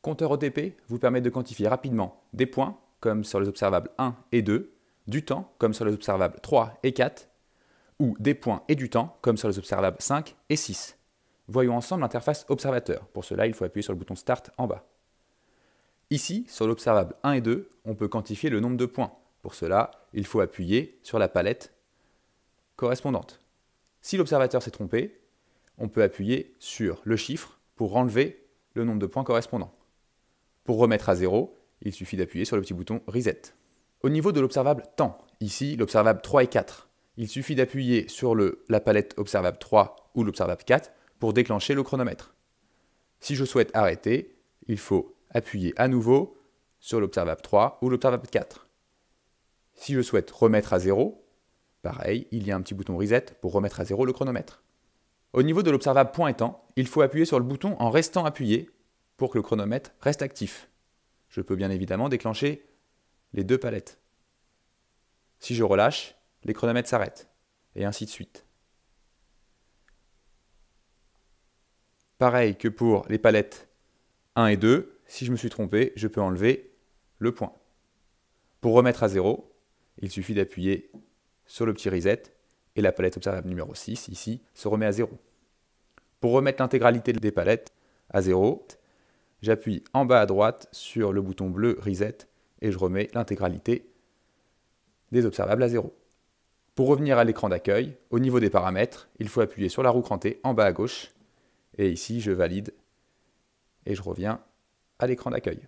Compteur OTP vous permet de quantifier rapidement des points, comme sur les observables 1 et 2, du temps, comme sur les observables 3 et 4, ou des points et du temps, comme sur les observables 5 et 6. Voyons ensemble l'interface observateur. Pour cela, il faut appuyer sur le bouton Start en bas. Ici, sur l'observable 1 et 2, on peut quantifier le nombre de points. Pour cela, il faut appuyer sur la palette correspondante. Si l'observateur s'est trompé, on peut appuyer sur le chiffre pour enlever le nombre de points correspondant. Pour remettre à 0, il suffit d'appuyer sur le petit bouton Reset. Au niveau de l'observable temps, ici l'observable 3 et 4, il suffit d'appuyer sur la palette observable 3 ou l'observable 4 pour déclencher le chronomètre. Si je souhaite arrêter, il faut appuyer à nouveau sur l'observable 3 ou l'observable 4. Si je souhaite remettre à 0, pareil, il y a un petit bouton Reset pour remettre à 0 le chronomètre. Au niveau de l'observable point et temps, il faut appuyer sur le bouton en restant appuyé pour que le chronomètre reste actif. Je peux bien évidemment déclencher les deux palettes. Si je relâche, les chronomètres s'arrêtent, et ainsi de suite. Pareil que pour les palettes 1 et 2, si je me suis trompé, je peux enlever le point. Pour remettre à 0, il suffit d'appuyer sur le petit reset et la palette observable numéro 6, ici, se remet à 0. Pour remettre l'intégralité des palettes à 0, j'appuie en bas à droite sur le bouton bleu reset et je remets l'intégralité des observables à 0. Pour revenir à l'écran d'accueil, au niveau des paramètres, il faut appuyer sur la roue crantée en bas à gauche et ici je valide et je reviens à l'écran d'accueil.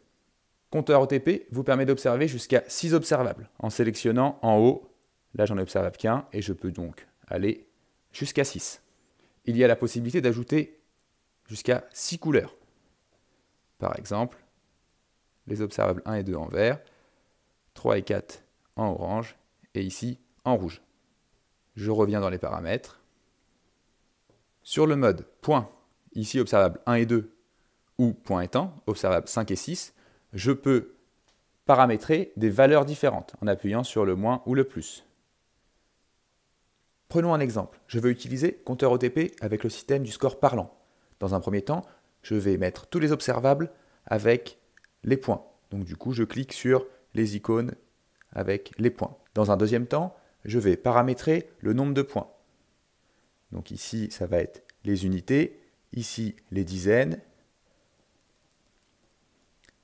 Compteur OTP vous permet d'observer jusqu'à 6 observables en sélectionnant en haut, là j'en observe qu'un et je peux donc aller jusqu'à 6. Il y a la possibilité d'ajouter jusqu'à 6 couleurs. Par exemple, les observables 1 et 2 en vert, 3 et 4 en orange et ici en rouge. Je reviens dans les paramètres. Sur le mode point, ici observable 1 et 2 ou point et temps, observable 5 et 6, je peux paramétrer des valeurs différentes en appuyant sur le moins ou le plus. Prenons un exemple. Je veux utiliser compteur OTP avec le système du score parlant. Dans un premier temps, je vais mettre tous les observables avec les points. Donc du coup, je clique sur les icônes avec les points. Dans un deuxième temps, je vais paramétrer le nombre de points. Donc ici, ça va être les unités, ici les dizaines,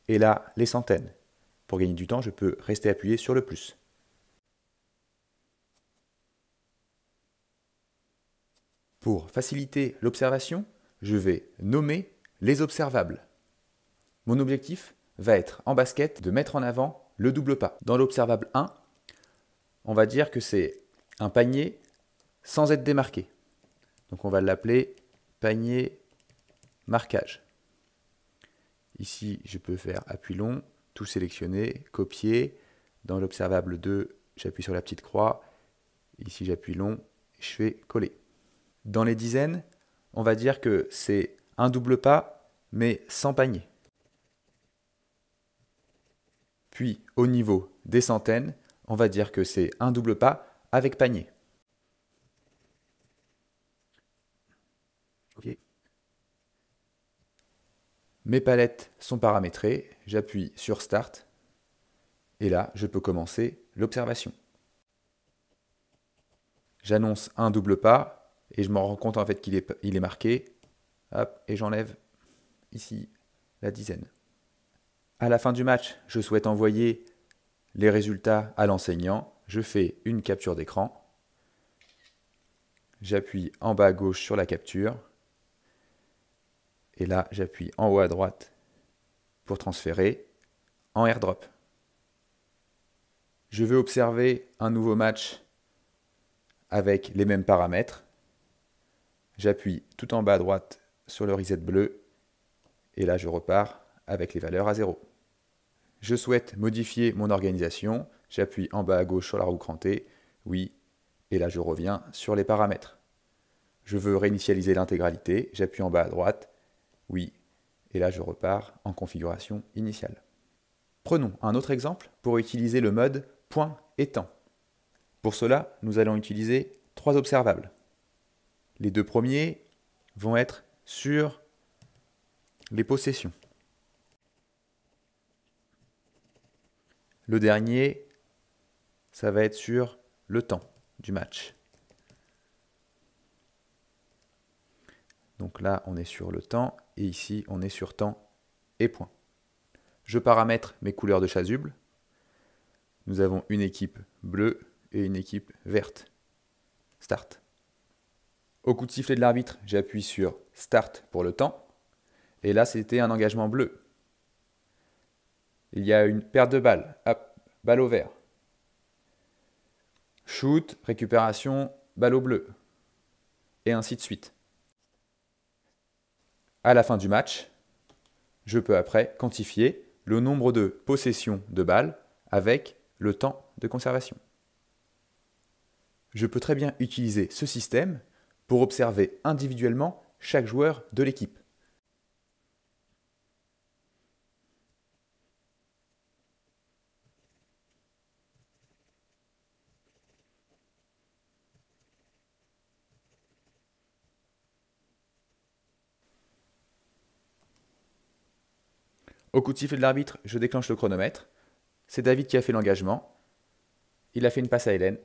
et là, les centaines. Pour gagner du temps, je peux rester appuyé sur le plus. Pour faciliter l'observation, je vais nommer les observables. Mon objectif va être en basket de mettre en avant le double pas. Dans l'observable 1, on va dire que c'est un panier sans être démarqué. Donc on va l'appeler panier marquage. Ici, je peux faire appui long, tout sélectionner, copier. Dans l'observable 2, j'appuie sur la petite croix. Ici, j'appuie long et je fais coller. Dans les dizaines, on va dire que c'est un double pas, mais sans panier. Puis, au niveau des centaines, on va dire que c'est un double pas avec panier. Okay. Mes palettes sont paramétrées, j'appuie sur Start, et là, je peux commencer l'observation. J'annonce un double pas, et je me rends compte en fait qu'il est marqué, hop, et j'enlève ici la dizaine. À la fin du match, je souhaite envoyer les résultats à l'enseignant, je fais une capture d'écran, j'appuie en bas à gauche sur la capture, et là, j'appuie en haut à droite pour transférer en AirDrop. Je veux observer un nouveau match avec les mêmes paramètres. J'appuie tout en bas à droite sur le reset bleu et là, je repars avec les valeurs à 0. Je souhaite modifier mon organisation. J'appuie en bas à gauche sur la roue crantée, oui, et là, je reviens sur les paramètres. Je veux réinitialiser l'intégralité. J'appuie en bas à droite, oui, et là je repars en configuration initiale. Prenons un autre exemple pour utiliser le mode point et temps. Pour cela, nous allons utiliser 3 observables. Les 2 premiers vont être sur les possessions. Le dernier, ça va être sur le temps du match. Donc là, on est sur le temps, et ici, on est sur temps et point. Je paramètre mes couleurs de chasuble. Nous avons une équipe bleue et une équipe verte. Start. Au coup de sifflet de l'arbitre, j'appuie sur Start pour le temps. Et là, c'était un engagement bleu. Il y a une perte de balles. Hop, balle au vert. Shoot, récupération, balle au bleu. Et ainsi de suite. À la fin du match, je peux après quantifier le nombre de possessions de balles avec le temps de conservation. Je peux très bien utiliser ce système pour observer individuellement chaque joueur de l'équipe. Au coup de sifflet de l'arbitre, je déclenche le chronomètre. C'est David qui a fait l'engagement. Il a fait une passe à Hélène.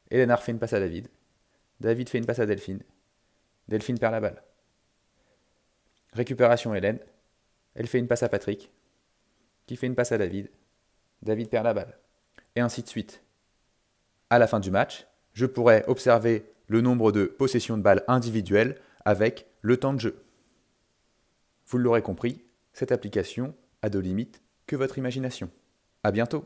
Hélène a refait une passe à David. David fait une passe à Delphine. Delphine perd la balle. Récupération Hélène. Elle fait une passe à Patrick, qui fait une passe à David. David perd la balle. Et ainsi de suite. À la fin du match, je pourrais observer le nombre de possessions de balles individuelles avec le temps de jeu. Vous l'aurez compris, cette application a de limites que votre imagination. À bientôt!